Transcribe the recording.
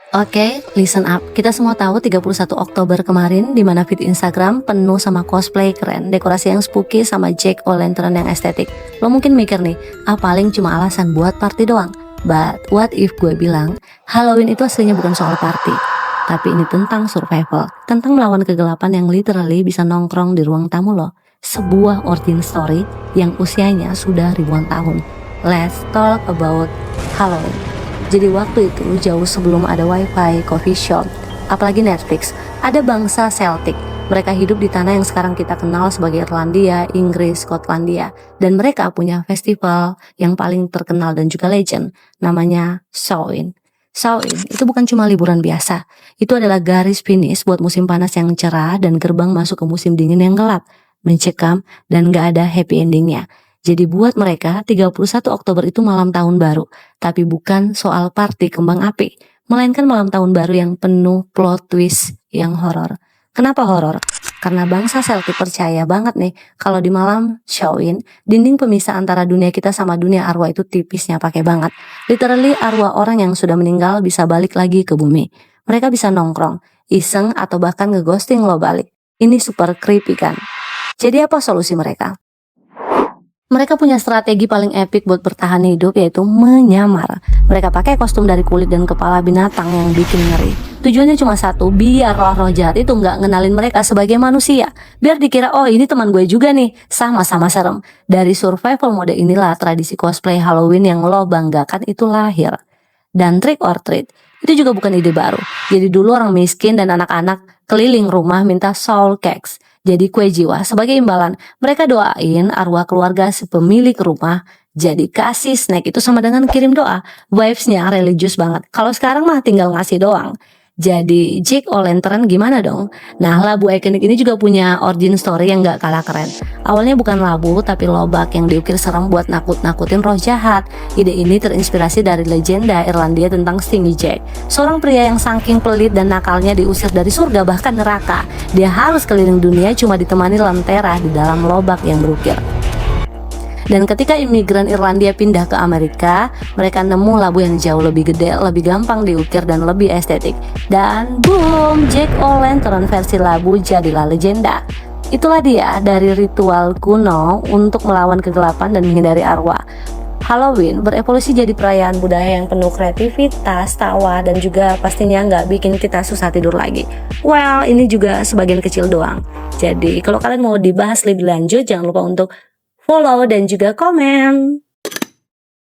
Oke, listen up. Kita semua tahu 31 Oktober kemarin di mana feed Instagram penuh sama cosplay keren, dekorasi yang spooky sama jack-o'-lantern yang estetik. Lo mungkin mikir nih, paling cuma alasan buat party doang. But what if gue bilang, Halloween itu aslinya bukan soal party, tapi ini tentang survival, tentang melawan kegelapan yang literally bisa nongkrong di ruang tamu lo. Sebuah origin story yang usianya sudah ribuan tahun. Let's talk about Halloween. Jadi waktu itu jauh sebelum ada wifi, coffee shop, apalagi Netflix, ada bangsa Celtic. Mereka hidup di tanah yang sekarang kita kenal sebagai Irlandia, Inggris, Skotlandia. Dan mereka punya festival yang paling terkenal dan juga legend, namanya Samhain. Samhain itu bukan cuma liburan biasa, itu adalah garis finish buat musim panas yang cerah dan gerbang masuk ke musim dingin yang gelap, mencekam dan gak ada happy endingnya. Jadi buat mereka 31 Oktober itu malam tahun baru, tapi bukan soal party kembang api, melainkan malam tahun baru yang penuh plot twist yang horor. Kenapa horor? Karena bangsa Celtic percaya banget nih kalau di malam Samhain, dinding pemisah antara dunia kita sama dunia arwah itu tipisnya pakai banget. Literally arwah orang yang sudah meninggal bisa balik lagi ke bumi. Mereka bisa nongkrong, iseng atau bahkan ngeghosting lo balik. Ini super creepy kan? Jadi apa solusi mereka? Mereka punya strategi paling epik buat bertahan hidup, yaitu menyamar. Mereka pakai kostum dari kulit dan kepala binatang yang bikin ngeri. Tujuannya cuma satu, biar roh-roh jahat itu nggak ngenalin mereka sebagai manusia. Biar dikira, oh ini teman gue juga nih, sama-sama serem. Dari survival mode inilah tradisi cosplay Halloween yang lo banggakan itu lahir. Dan trick or treat, itu juga bukan ide baru. Jadi dulu orang miskin dan anak-anak keliling rumah minta soul cakes, jadi kue jiwa. Sebagai imbalan, mereka doain arwah keluarga si pemilik rumah. Jadi kasih snack itu sama dengan kirim doa. Vibes-nya religius banget. Kalau sekarang mah tinggal ngasih doang. Jadi jack-o'-lantern gimana dong? Nah, labu ikonik ini juga punya origin story yang gak kalah keren. Awalnya bukan labu, tapi lobak yang diukir serem buat nakut-nakutin roh jahat. Ide ini terinspirasi dari legenda Irlandia tentang Stingy Jack, seorang pria yang saking pelit dan nakalnya diusir dari surga bahkan neraka. Dia harus keliling dunia cuma ditemani lentera di dalam lobak yang berukir. Dan ketika imigran Irlandia pindah ke Amerika, mereka nemu labu yang jauh lebih gede, lebih gampang diukir dan lebih estetik. Dan boom, jack-o'-lantern versi labu jadilah legenda. Itulah dia dari ritual kuno untuk melawan kegelapan dan menghindari arwah. Halloween berevolusi jadi perayaan budaya yang penuh kreativitas, tawa, dan juga pastinya nggak bikin kita susah tidur lagi. Well, ini juga sebagian kecil doang. Jadi kalau kalian mau dibahas lebih lanjut, jangan lupa untuk follow dan juga komen.